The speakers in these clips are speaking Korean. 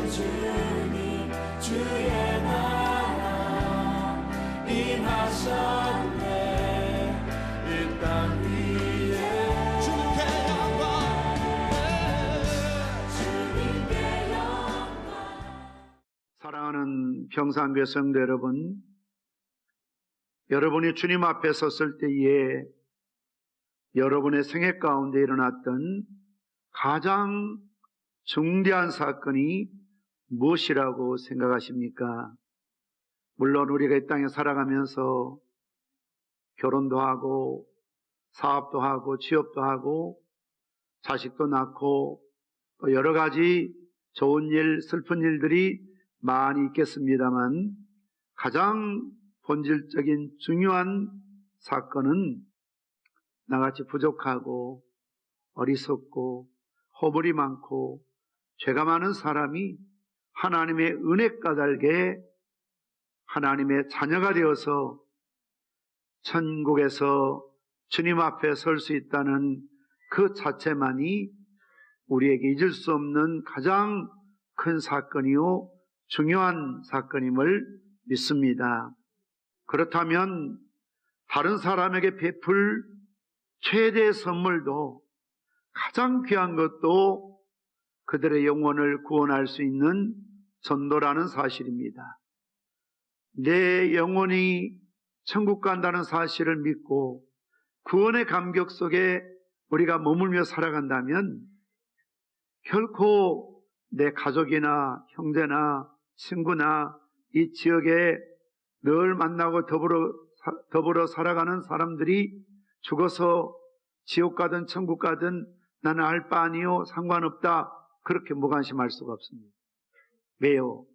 주님 주의 나라 임하셨네. 이 땅 위에 주님께 영광. 사랑하는 평산교회 성도 여러분, 여러분이 주님 앞에 섰을 때에 여러분의 생애 가운데 일어났던 가장 중대한 사건이 무엇이라고 생각하십니까? 물론 우리가 이 땅에 살아가면서 결혼도 하고 사업도 하고 취업도 하고 자식도 낳고 또 여러 가지 좋은 일, 슬픈 일들이 많이 있겠습니다만 가장 본질적인 중요한 사건은 나같이 부족하고 어리석고 허물이 많고 죄가 많은 사람이 하나님의 은혜 까닭에 하나님의 자녀가 되어서 천국에서 주님 앞에 설 수 있다는 그 자체만이 우리에게 잊을 수 없는 가장 큰 사건이요 중요한 사건임을 믿습니다. 그렇다면 다른 사람에게 베풀 최대의 선물도 가장 귀한 것도 그들의 영혼을 구원할 수 있는 전도라는 사실입니다. 내 영혼이 천국 간다는 사실을 믿고 구원의 감격 속에 우리가 머물며 살아간다면 결코 내 가족이나 형제나 친구나 이 지역에 늘 만나고 더불어 살아가는 사람들이 죽어서 지옥 가든 천국 가든 나는 알 바 아니요 상관없다 그렇게 무관심할 수가 없습니다. 왜요?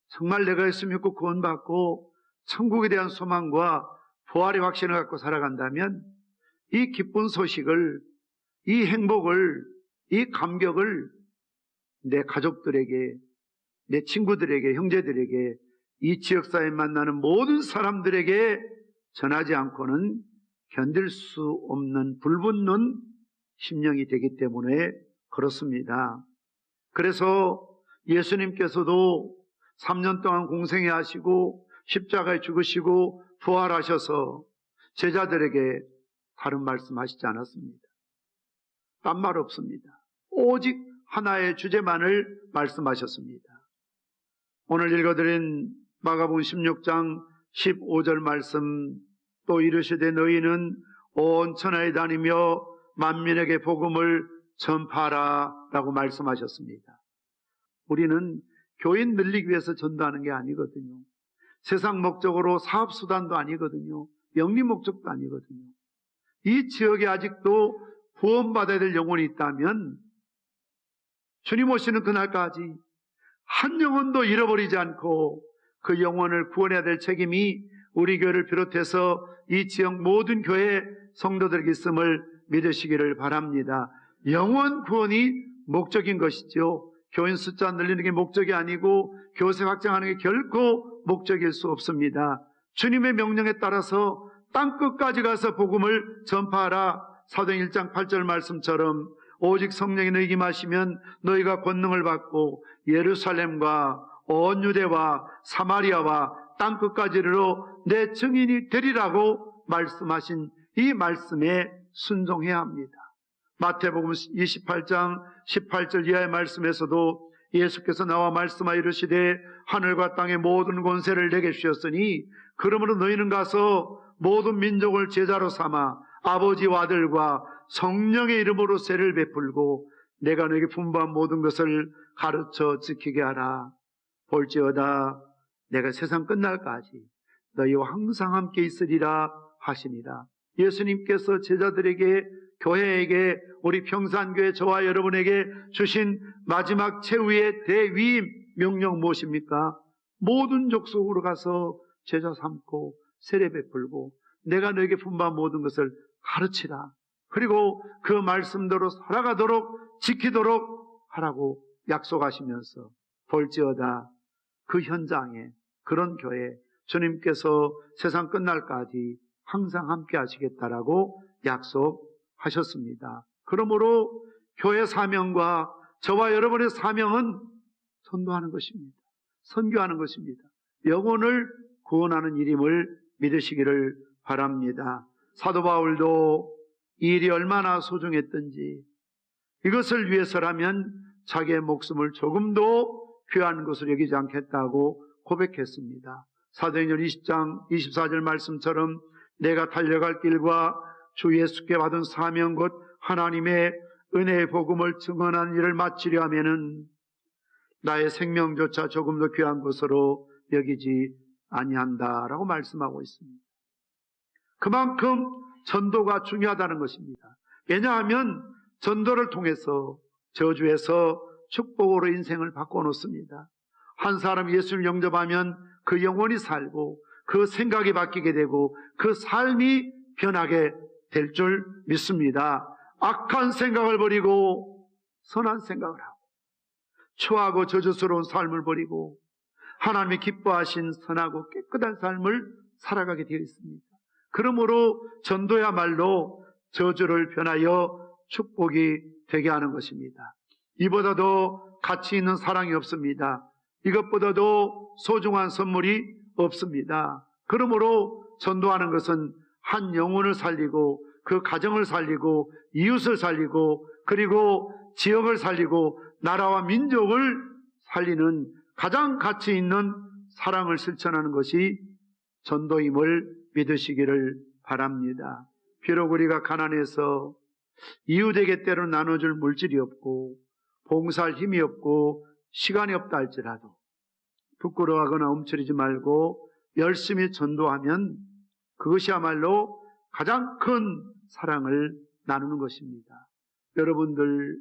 정말 내가 예수 믿고 구원받고 천국에 대한 소망과 부활의 확신을 갖고 살아간다면 이 기쁜 소식을, 이 행복을, 이 감격을 내 가족들에게, 내 친구들에게, 형제들에게, 이 지역사회에 만나는 모든 사람들에게 전하지 않고는 견딜 수 없는 불붙는 심령이 되기 때문에 그렇습니다. 그래서 예수님께서도 3년 동안 공생애 하시고 십자가에 죽으시고 부활하셔서 제자들에게 다른 말씀하시지 않았습니다. 딴 말 없습니다. 오직 하나의 주제만을 말씀하셨습니다. 오늘 읽어드린 마가복음 16장 15절 말씀, 또 이르시되 너희는 온 천하에 다니며 만민에게 복음을 전파하라 라고 말씀하셨습니다. 우리는 교인 늘리기 위해서 전도하는 게 아니거든요. 세상 목적으로 사업수단도 아니거든요. 영리 목적도 아니거든요. 이 지역에 아직도 구원받아야 될 영혼이 있다면 주님 오시는 그날까지 한 영혼도 잃어버리지 않고 그 영혼을 구원해야 될 책임이 우리 교회를 비롯해서 이 지역 모든 교회 성도들에게 있음을 믿으시기를 바랍니다. 영혼 구원이 목적인 것이죠. 교인 숫자 늘리는 게 목적이 아니고 교세 확장하는 게 결코 목적일 수 없습니다. 주님의 명령에 따라서 땅끝까지 가서 복음을 전파하라. 사도행 1장 8절 말씀처럼 오직 성령이 너희에게 임하시면 너희가 권능을 받고 예루살렘과 온 유대와 사마리아와 땅끝까지 이르러 내 증인이 되리라고 말씀하신 이 말씀에 순종해야 합니다. 마태복음 28장 18절 이하의 말씀에서도 예수께서 나와 말씀하여 이르시되 하늘과 땅의 모든 권세를 내게 주셨으니 그러므로 너희는 가서 모든 민족을 제자로 삼아 아버지와 아들과 성령의 이름으로 세를 베풀고 내가 너에게 분부한 모든 것을 가르쳐 지키게 하라. 볼지어다 내가 세상 끝날까지 너희와 항상 함께 있으리라 하시니라. 예수님께서 제자들에게, 교회에게, 우리 평산교회 저와 여러분에게 주신 마지막 최후의 대위임 명령 무엇입니까? 모든 족속으로 가서 제자 삼고 세례 베풀고 내가 너에게 분부한 모든 것을 가르치라. 그리고 그 말씀대로 살아가도록 지키도록 하라고 약속하시면서 볼지어다 그 현장에, 그런 교회 주님께서 세상 끝날까지 항상 함께 하시겠다라고 약속하셨습니다. 그러므로 교회 사명과 저와 여러분의 사명은 전도하는 것입니다. 선교하는 것입니다. 영혼을 구원하는 일임을 믿으시기를 바랍니다. 사도 바울도 이 일이 얼마나 소중했던지 이것을 위해서라면 자기의 목숨을 조금도 귀한 것을 여기지 않겠다고 고백했습니다. 사도행전 20장 24절 말씀처럼 내가 달려갈 길과 주 예수께 받은 사명 곧 하나님의 은혜의 복음을 증언하는 일을 마치려 하면은 나의 생명조차 조금도 귀한 것으로 여기지 아니한다라고 말씀하고 있습니다. 그만큼 전도가 중요하다는 것입니다. 왜냐하면 전도를 통해서 저주에서 축복으로 인생을 바꿔놓습니다. 한 사람 예수를 영접하면 그 영혼이 살고 그 생각이 바뀌게 되고 그 삶이 변하게 될 줄 믿습니다. 악한 생각을 버리고 선한 생각을 하고 추하고 저주스러운 삶을 버리고 하나님이 기뻐하신 선하고 깨끗한 삶을 살아가게 되어 있습니다. 그러므로 전도야말로 저주를 변하여 축복이 되게 하는 것입니다. 이보다도 가치 있는 사랑이 없습니다. 이것보다도 소중한 선물이 없습니다. 그러므로 전도하는 것은 한 영혼을 살리고 그 가정을 살리고 이웃을 살리고 그리고 지역을 살리고 나라와 민족을 살리는 가장 가치 있는 사랑을 실천하는 것이 전도임을 믿으시기를 바랍니다. 비록 우리가 가난해서 이웃에게 때로 나눠줄 물질이 없고 봉사할 힘이 없고 시간이 없다 할지라도 부끄러워하거나 움츠리지 말고 열심히 전도하면 그것이야말로 가장 큰 사랑을 나누는 것입니다. 여러분들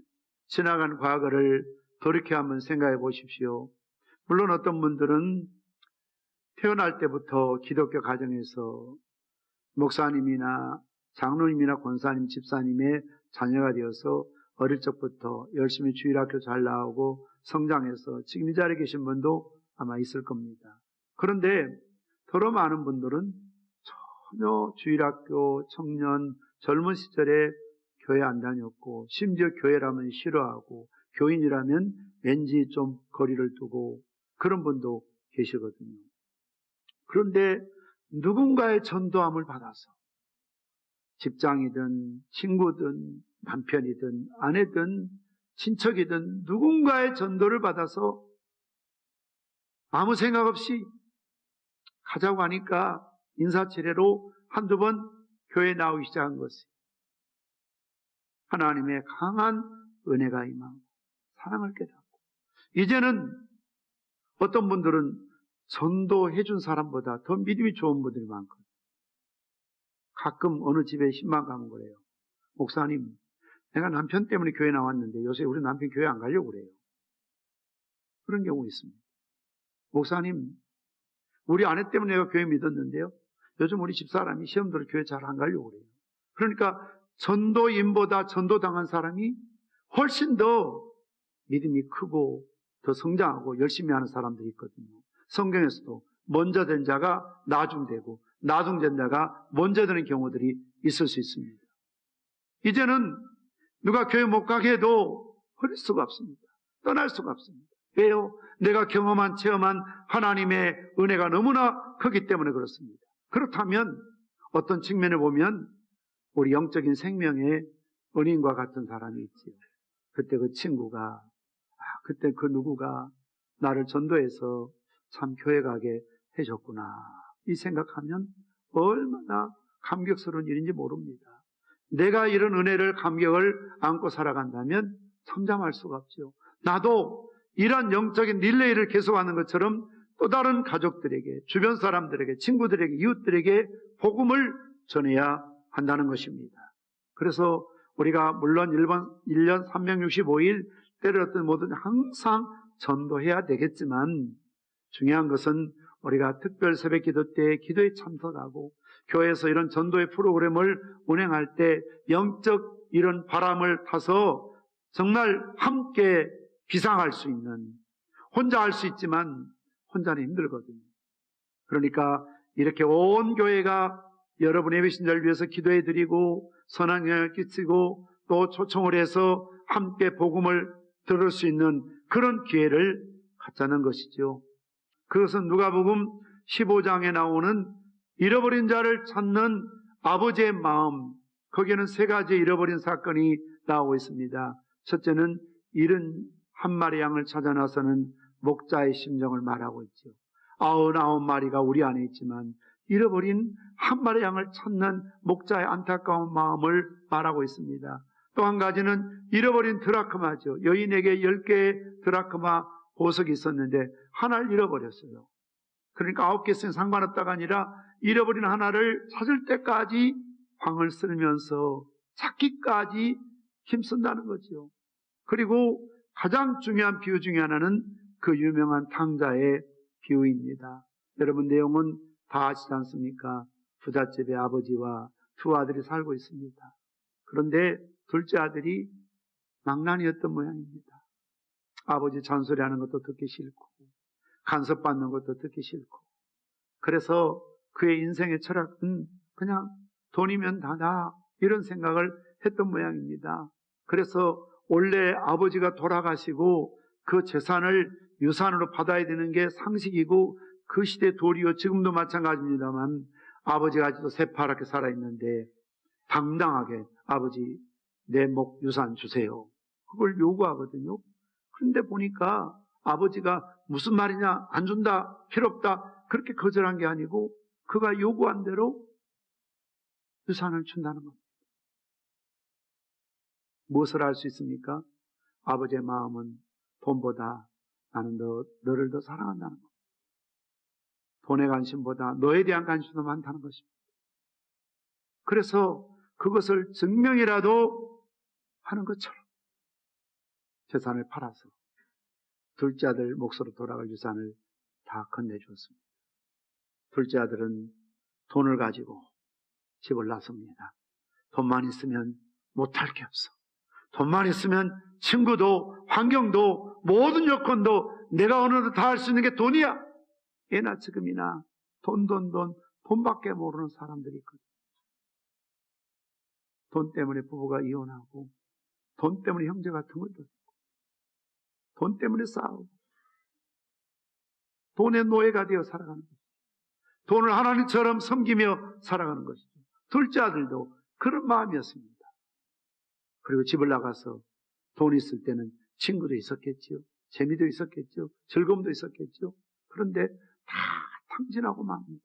지나간 과거를 돌이켜 한번 생각해 보십시오. 물론 어떤 분들은 태어날 때부터 기독교 가정에서 목사님이나 장로님이나 권사님, 집사님의 자녀가 되어서 어릴 적부터 열심히 주일학교 잘 나오고 성장해서 지금 이 자리에 계신 분도 아마 있을 겁니다. 그런데 더러 많은 분들은 전혀 주일학교, 청년, 젊은 시절에 교회 안 다녔고 심지어 교회라면 싫어하고 교인이라면 왠지 좀 거리를 두고 그런 분도 계시거든요. 그런데 누군가의 전도함을 받아서 직장이든 친구든 남편이든 아내든 친척이든 누군가의 전도를 받아서 아무 생각 없이 가자고 하니까 인사치레로 한두 번 교회에 나오기 시작한 것이 하나님의 강한 은혜가 임하고 사랑을 깨닫고 이제는 어떤 분들은 전도해 준 사람보다 더 믿음이 좋은 분들이 많거든요. 가끔 어느 집에 신방 가면 그래요. 목사님, 내가 남편 때문에 교회 나왔는데 요새 우리 남편 교회 안 가려고 그래요. 그런 경우 있습니다. 목사님, 우리 아내 때문에 내가 교회 믿었는데요. 요즘 우리 집사람이 시험 들어 교회 잘 안 가려고 그래요. 그러니까 전도인보다 전도당한 사람이 훨씬 더 믿음이 크고 더 성장하고 열심히 하는 사람들이 있거든요. 성경에서도 먼저 된 자가 나중되고 나중된 자가 먼저 되는 경우들이 있을 수 있습니다. 이제는 누가 교회 못 가게 해도 버릴 수가 없습니다. 떠날 수가 없습니다. 왜요? 내가 경험한 체험한 하나님의 은혜가 너무나 크기 때문에 그렇습니다. 그렇다면 어떤 측면을 보면 우리 영적인 생명의 은인과 같은 사람이 있지요. 그때 그 친구가 그때 그 누구가 나를 전도해서 참 교회 가게 해줬구나 이 생각하면 얼마나 감격스러운 일인지 모릅니다. 내가 이런 은혜를 감격을 안고 살아간다면 참잠할 수가 없죠. 나도 이런 영적인 릴레이를 계속하는 것처럼 또 다른 가족들에게 주변 사람들에게 친구들에게 이웃들에게 복음을 전해야 한다는 것입니다. 그래서 우리가 물론 1년 365일 때를 어떤 뭐든 항상 전도해야 되겠지만 중요한 것은 우리가 특별 새벽 기도 때 기도에 참석하고 교회에서 이런 전도의 프로그램을 운행할 때 영적 이런 바람을 타서 정말 함께 비상할 수 있는 혼자 할 수 있지만 혼자는 힘들거든요. 그러니까 이렇게 온 교회가 여러분의 배신자를 위해서 기도해 드리고 선한 영향을 끼치고 또 초청을 해서 함께 복음을 들을 수 있는 그런 기회를 가짜는 것이죠. 그것은 누가복음 15장에 나오는 잃어버린 자를 찾는 아버지의 마음, 거기에는 세 가지 잃어버린 사건이 나오고 있습니다. 첫째는 잃은 한 마리 양을 찾아 나서는 목자의 심정을 말하고 있죠. 99마리가 우리 안에 있지만 잃어버린 한 마리 양을 찾는 목자의 안타까운 마음을 말하고 있습니다. 또 한 가지는 잃어버린 드라크마죠. 여인에게 10개의 드라크마 보석이 있었는데 하나를 잃어버렸어요. 그러니까 9개 있으면 상관없다가 아니라 잃어버린 하나를 찾을 때까지 황을 쓸면서 찾기까지 힘쓴다는 거죠. 그리고 가장 중요한 비유 중에 하나는 그 유명한 탕자의 비유입니다. 여러분 내용은 다 아시지 않습니까? 부잣집의 아버지와 두 아들이 살고 있습니다. 그런데 둘째 아들이 망난이었던 모양입니다. 아버지 잔소리하는 것도 듣기 싫고 간섭받는 것도 듣기 싫고, 그래서 그의 인생의 철학은 그냥 돈이면 다다 이런 생각을 했던 모양입니다. 그래서 원래 아버지가 돌아가시고 그 재산을 유산으로 받아야 되는 게 상식이고 그 시대 도리요, 지금도 마찬가지입니다만 아버지가 아직도 새파랗게 살아있는데 당당하게 아버지 내 목 유산 주세요, 그걸 요구하거든요. 그런데 보니까 아버지가 무슨 말이냐, 안 준다, 필요 없다, 그렇게 거절한 게 아니고 그가 요구한 대로 유산을 준다는 겁니다. 무엇을 알 수 있습니까? 아버지의 마음은 돈보다 나는 너를 더 사랑한다는 겁니다. 돈의 관심보다 너에 대한 관심도 많다는 것입니다. 그래서 그것을 증명이라도 하는 것처럼 재산을 팔아서 둘째 아들 몫으로 돌아갈 유산을 다 건네주었습니다. 둘째 아들은 돈을 가지고 집을 나섭니다. 돈만 있으면 못할 게 없어. 돈만 있으면 친구도 환경도 모든 여건도 내가 어느 정도 다 할 수 있는 게 돈이야. 예나 지금이나 돈밖에 모르는 사람들이 있거든요. 돈 때문에 부부가 이혼하고, 돈 때문에 형제가 등을 돌리고, 돈 때문에 싸우고, 돈의 노예가 되어 살아가는 것이죠. 돈을 하나님처럼 섬기며 살아가는 것이죠. 둘째 아들도 그런 마음이었습니다. 그리고 집을 나가서 돈 있을 때는 친구도 있었겠지요. 재미도 있었겠죠. 즐거움도 있었겠죠. 그런데 다 탕진하고 맙니다.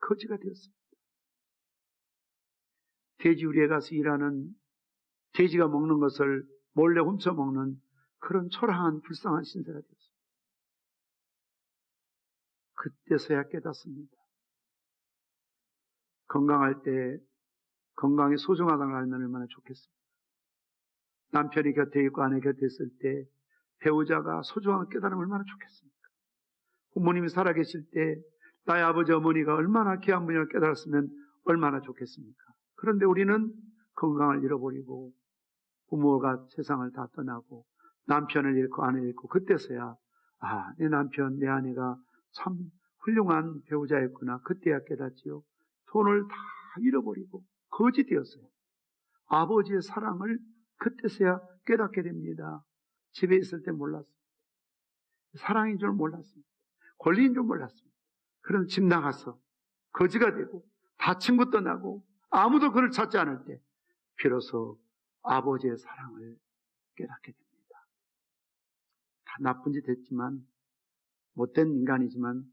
거지가 되었습니다. 돼지우리에 가서 일하는, 돼지가 먹는 것을 몰래 훔쳐 먹는 그런 초라한 불쌍한 신세가 되었습니다. 그때서야 깨닫습니다. 건강할 때 건강이 소중하다는 걸 알면 얼마나 좋겠습니까? 남편이 곁에 있고 아내 곁에 있을 때 배우자가 소중한 걸 깨달으면 얼마나 좋겠습니까? 부모님이 살아계실 때 나의 아버지 어머니가 얼마나 귀한 분을 깨달았으면 얼마나 좋겠습니까? 그런데 우리는 건강을 잃어버리고 부모가 세상을 다 떠나고 남편을 잃고 아내를 잃고 그때서야 내 남편 내 아내가 참 훌륭한 배우자였구나, 그때야 깨닫지요. 돈을 다 잃어버리고 거지 되었어요. 아버지의 사랑을 그때서야 깨닫게 됩니다. 집에 있을 때 몰랐습니다. 사랑인 줄 몰랐습니다. 권리인 줄 몰랐습니다. 그래서 집 나가서 거지가 되고 다 친구 떠나고 아무도 그를 찾지 않을 때 비로소 아버지의 사랑을 깨닫게 됩니다. 다 나쁜 짓 했지만, 못된 인간이지만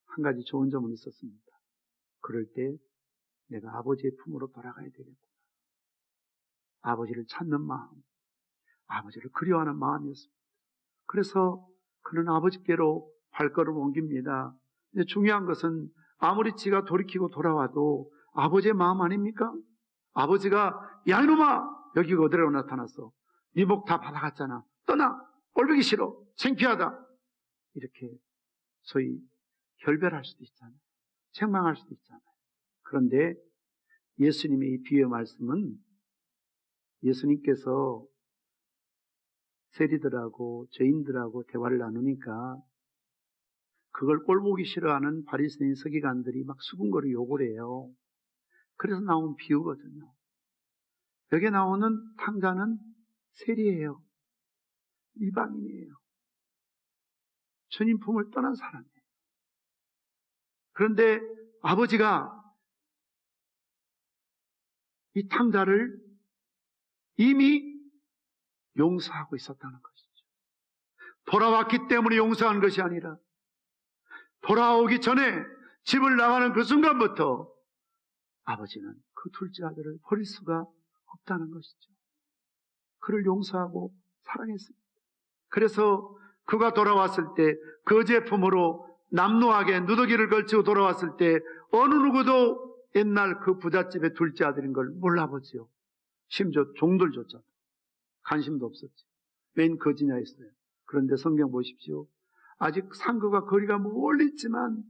한 가지 좋은 점은 있었습니다. 그럴 때 내가 아버지의 품으로 돌아가야 되겠구나. 아버지를 찾는 마음, 아버지를 그리워하는 마음이었습니다. 그래서 그는 아버지께로 발걸음을 옮깁니다. 근데 중요한 것은 아무리 지가 돌이키고 돌아와도 아버지의 마음 아닙니까? 아버지가 야 이놈아, 여기 어디로 나타났어? 네 목 다 받아갔잖아. 떠나. 꼴보기 싫어. 창피하다. 이렇게 소위 결별할 수도 있잖아요. 책망할 수도 있잖아요. 그런데 예수님의 이 비유의 말씀은 예수님께서 세리들하고 죄인들하고 대화를 나누니까 그걸 꼴보기 싫어하는 바리새인 서기관들이 막 수군거리 욕을 해요. 그래서 나온 비유거든요. 여기에 나오는 탕자는 세리예요. 이방인이에요. 주님 품을 떠난 사람이에요. 그런데 아버지가 이 탕자를 이미 용서하고 있었다는 것이죠. 돌아왔기 때문에 용서한 것이 아니라 돌아오기 전에 집을 나가는 그 순간부터 아버지는 그 둘째 아들을 버릴 수가 없다는 것이죠. 그를 용서하고 사랑했습니다. 그래서 그가 돌아왔을 때 거제 품으로 남루하게 누더기를 걸치고 돌아왔을 때 어느 누구도 옛날 그 부잣집의 둘째 아들인 걸 몰라보지요. 심지어 종들조차도 관심도 없었지. 웬 거지냐 했어요. 그런데 성경 보십시오. 아직 상거가 거리가 멀리 있지만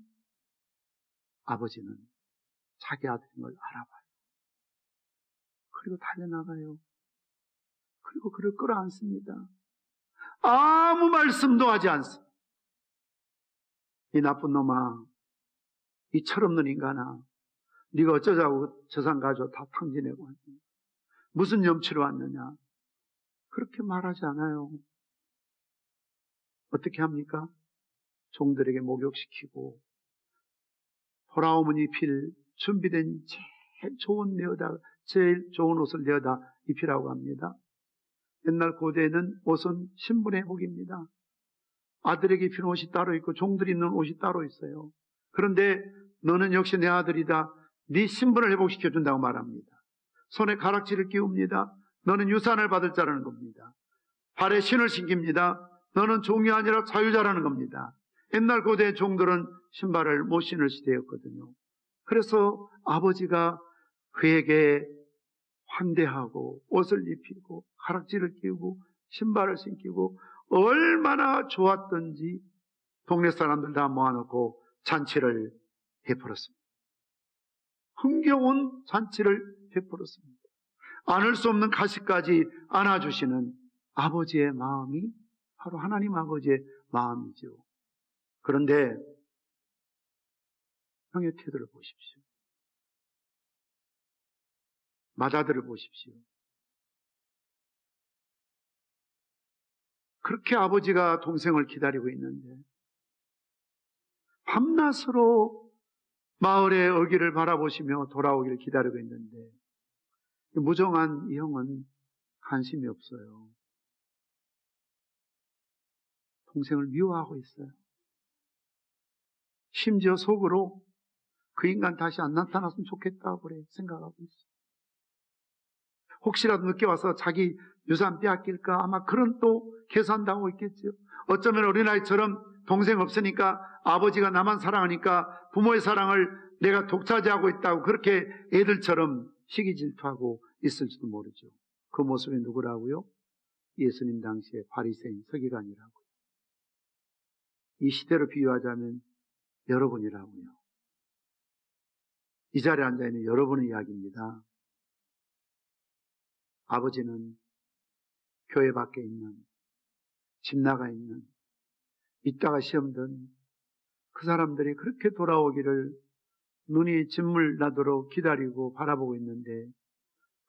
아버지는 자기 아들인 걸 알아봐요. 그리고 달려나가요. 그리고 그를 끌어안습니다. 아무 말씀도 하지 않습니다. 이 나쁜 놈아, 이 철없는 인간아, 네가 어쩌자고 저산 가져 다 탕진하고 왔니? 무슨 염치로 왔느냐? 그렇게 말하지 않아요. 어떻게 합니까? 종들에게 목욕시키고 돌아오면 입힐 준비된 제일 좋은 옷을 내어다 입히라고 합니다. 옛날 고대에는 옷은 신분의 복입니다. 아들에게 입히는 옷이 따로 있고 종들이 입는 옷이 따로 있어요. 그런데 너는 역시 내 아들이다. 네 신분을 회복시켜준다고 말합니다. 손에 가락지를 끼웁니다. 너는 유산을 받을 자라는 겁니다. 발에 신을 신깁니다. 너는 종이 아니라 자유자라는 겁니다. 옛날 고대의 종들은 신발을 못 신을 시대였거든요. 그래서 아버지가 그에게 환대하고 옷을 입히고 가락지를 끼우고 신발을 신기고 얼마나 좋았던지 동네 사람들 다 모아놓고 잔치를 베풀었습니다. 흥겨운 잔치를 베풀었습니다. 안을 수 없는 가시까지 안아주시는 아버지의 마음이 바로 하나님 아버지의 마음이죠. 그런데 형의 태도를 보십시오. 맏아들을 보십시오. 그렇게 아버지가 동생을 기다리고 있는데 밤낮으로 마을의 어귀를 바라보시며 돌아오기를 기다리고 있는데 무정한 이 형은 관심이 없어요. 동생을 미워하고 있어요. 심지어 속으로 그 인간 다시 안 나타났으면 좋겠다고 그래 생각하고 있어요. 혹시라도 늦게 와서 자기 유산 빼앗길까 아마 그런 또 계산도 하고 있겠죠. 어쩌면 어린아이처럼 동생 없으니까 아버지가 나만 사랑하니까 부모의 사랑을 내가 독차지하고 있다고 그렇게 애들처럼 시기 질투하고 있을지도 모르죠. 그 모습이 누구라고요? 예수님 당시의 바리새인 서기관이라고요. 이 시대로 비유하자면 여러분이라고요. 이 자리에 앉아있는 여러분의 이야기입니다. 아버지는 교회 밖에 있는, 집 나가 있는, 이따가 시험 든 그 사람들이 그렇게 돌아오기를 눈이 진물 나도록 기다리고 바라보고 있는데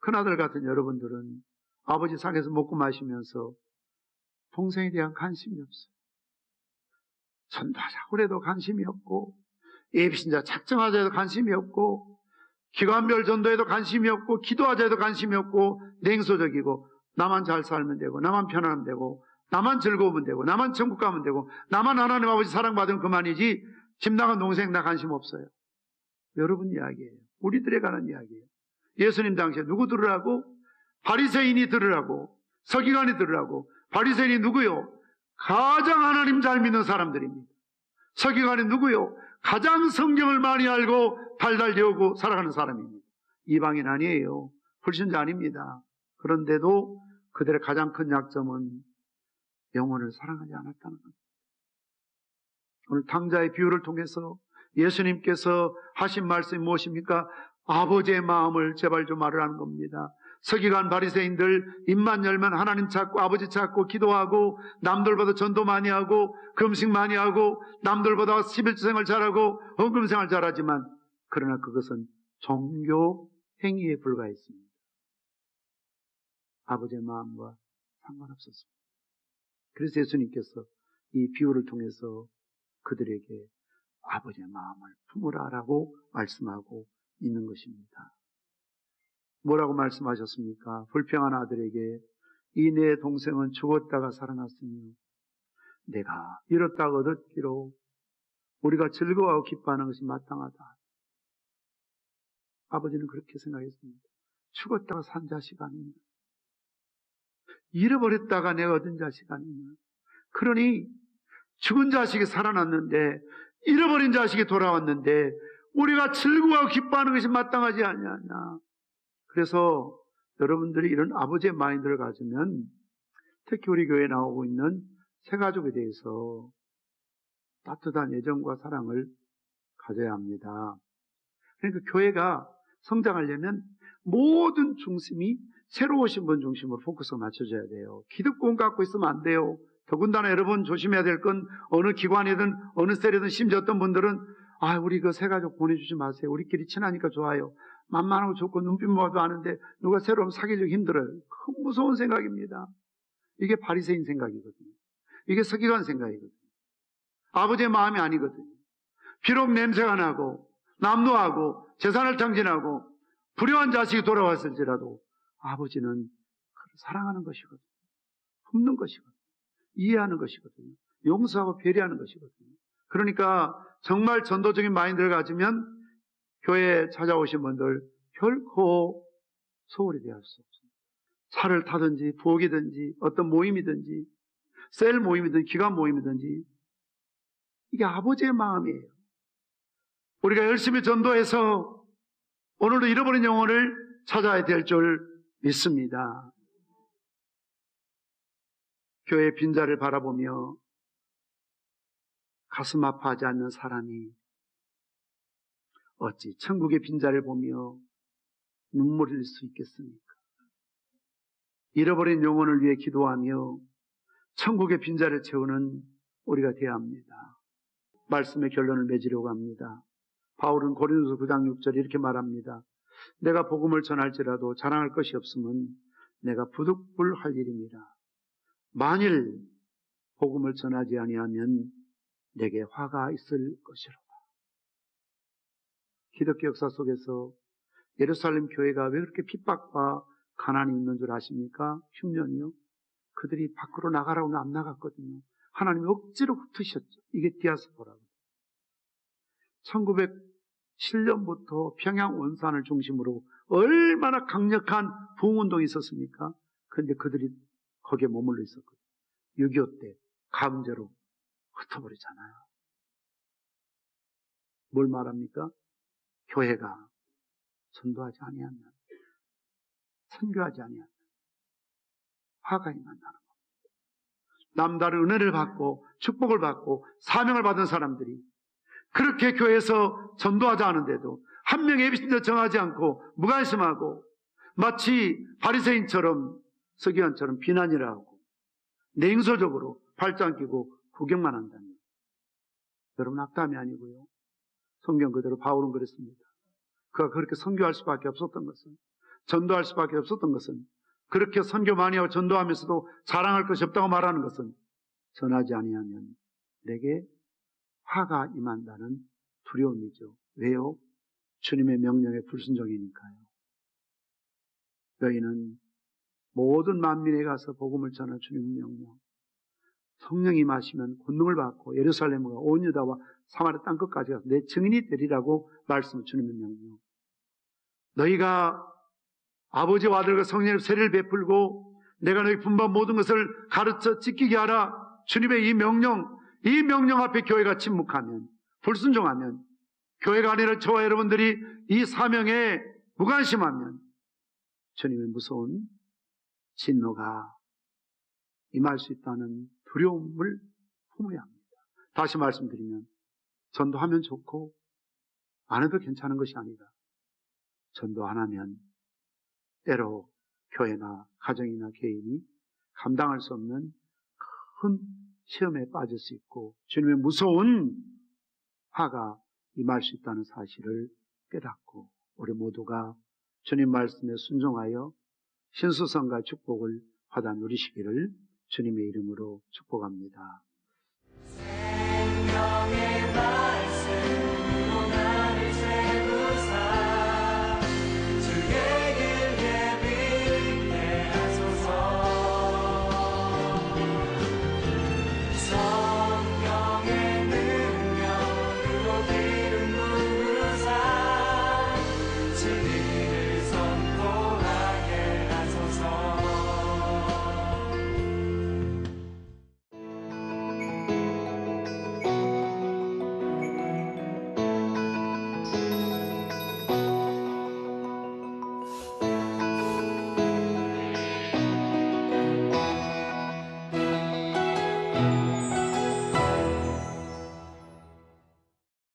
큰아들 같은 여러분들은 아버지 상에서 먹고 마시면서 동생에 대한 관심이 없어요. 전도하자고 해도 관심이 없고 예비신자 작정하자 해도 관심이 없고 기관별 전도에도 관심이 없고 기도하자 해도 관심이 없고 냉소적이고 나만 잘 살면 되고 나만 편하면 되고 나만 즐거우면 되고 나만 천국 가면 되고 나만 하나님 아버지 사랑받으면 그만이지 집 나간 동생 나 관심 없어요. 여러분 이야기예요. 우리들에 관한 이야기예요. 예수님 당시에 누구 들으라고? 바리새인이 들으라고 서기관이 들으라고. 바리새인이 누구요? 가장 하나님 잘 믿는 사람들입니다. 서기관이 누구요? 가장 성경을 많이 알고 달달 배우고 살아가는 사람입니다. 이방인 아니에요. 불신자 아닙니다. 그런데도 그들의 가장 큰 약점은 영혼을 사랑하지 않았다는 겁니다. 오늘 탕자의 비유를 통해서 예수님께서 하신 말씀이 무엇입니까? 아버지의 마음을 제발 좀 알으라는 겁니다. 서기관 바리새인들 입만 열면 하나님 찾고 아버지 찾고 기도하고 남들보다 전도 많이 하고 금식 많이 하고 남들보다 11주생활 잘하고 헌금생활 잘하지만 그러나 그것은 종교 행위에 불과했습니다. 아버지의 마음과 상관없었습니다. 그래서 예수님께서 이 비유를 통해서 그들에게 아버지의 마음을 품으라라고 말씀하고 있는 것입니다. 뭐라고 말씀하셨습니까? 불평한 아들에게 이 내 동생은 죽었다가 살아났으니 내가 잃었다가 얻었기로 우리가 즐거워하고 기뻐하는 것이 마땅하다. 아버지는 그렇게 생각했습니다. 죽었다가 산 자식 아니냐. 잃어버렸다가 내가 얻은 자식 아니냐. 그러니 죽은 자식이 살아났는데 잃어버린 자식이 돌아왔는데 우리가 즐거워하고 기뻐하는 것이 마땅하지 않냐. 그래서 여러분들이 이런 아버지의 마인드를 가지면 특히 우리 교회에 나오고 있는 새가족에 대해서 따뜻한 애정과 사랑을 가져야 합니다. 그러니까 교회가 성장하려면 모든 중심이 새로 오신 분 중심으로 포커스가 맞춰져야 돼요. 기득권 갖고 있으면 안 돼요. 더군다나 여러분 조심해야 될 건 어느 기관이든 어느 셀이든 심지어 어떤 분들은 우리 그 새가족 보내주지 마세요. 우리끼리 친하니까 좋아요. 만만하고 좋고 눈빛 모아도 아는데 누가 새로 오면 사귀려고 힘들어요. 큰 무서운 생각입니다. 이게 바리새인 생각이거든요. 이게 서기관 생각이거든요. 아버지의 마음이 아니거든요. 비록 냄새가 나고 남노하고 재산을 탕진하고 불효한 자식이 돌아왔을지라도 아버지는 그를 사랑하는 것이거든요. 품는 것이거든요. 이해하는 것이거든요. 용서하고 배려하는 것이거든요. 그러니까 정말 전도적인 마인드를 가지면 교회에 찾아오신 분들 결코 소홀히 대할 수 없습니다. 차를 타든지 부엌이든지 어떤 모임이든지 셀 모임이든지 기관 모임이든지 이게 아버지의 마음이에요. 우리가 열심히 전도해서 오늘도 잃어버린 영혼을 찾아야 될 줄 믿습니다. 교회의 빈자를 바라보며 가슴 아파하지 않는 사람이 어찌 천국의 빈자를 보며 눈물을 흘릴 수 있겠습니까? 잃어버린 영혼을 위해 기도하며 천국의 빈자를 채우는 우리가 되어야 합니다. 말씀의 결론을 맺으려고 합니다. 바울은 고린도서 9장 6절에 이렇게 말합니다. 내가 복음을 전할지라도 자랑할 것이 없으면 내가 부득불할 일입니다. 만일 복음을 전하지 아니하면 내게 화가 있을 것이로다. 기독교 역사 속에서 예루살렘 교회가 왜 그렇게 핍박과 가난이 있는 줄 아십니까? 흉년이요. 그들이 밖으로 나가라고 안 나갔거든요. 하나님이 억지로 흩으셨죠. 이게 디아스포라고. 1907년부터 평양 원산을 중심으로 얼마나 강력한 부흥운동이 있었습니까? 그런데 그들이 거기에 머물러 있었거든요. 6.25 때 강제로 흩어버리잖아요. 뭘 말합니까? 교회가 전도하지 아니하면, 선교하지 아니하면 화가 임한다는 겁니다. 남다른 은혜를 받고 축복을 받고 사명을 받은 사람들이 그렇게 교회에서 전도하지 않은데도 한 명의 예비신자 정하지 않고 무관심하고 마치 바리새인처럼 서기관처럼 비난이라 하고 냉소적으로 발장 끼고 구경만 한다니. 여러분 악담이 아니고요. 성경 그대로 바울은 그랬습니다. 그가 그렇게 선교할 수밖에 없었던 것은, 전도할 수밖에 없었던 것은, 그렇게 선교 많이 하고 전도하면서도 자랑할 것이 없다고 말하는 것은 전하지 아니하면 내게 화가 임한다는 두려움이죠. 왜요? 주님의 명령에 불순종이니까요. 너희는 모든 만민에 가서 복음을 전할 주님의 명령, 성령이 임하시면 권능을 받고 예루살렘과 온 유다와 사마리아 땅끝까지 가서 내 증인이 되리라고 말씀을 주님의 명령. 너희가 아버지와 아들과 성령의 세례를 베풀고 내가 너희 분반 모든 것을 가르쳐 지키게 하라. 주님의 이 명령 앞에 교회가 침묵하면, 불순종하면, 교회가 아니라 저와 여러분들이 이 사명에 무관심하면 주님의 무서운 진노가 임할 수 있다는 두려움을 품어야 합니다. 다시 말씀드리면 전도 하면 좋고 안 해도 괜찮은 것이 아니라 전도 안 하면 때로 교회나 가정이나 개인이 감당할 수 없는 큰 시험에 빠질 수 있고 주님의 무서운 화가 임할 수 있다는 사실을 깨닫고 우리 모두가 주님 말씀에 순종하여 신수성과 축복을 받아 누리시기를 주님의 이름으로 축복합니다. 주의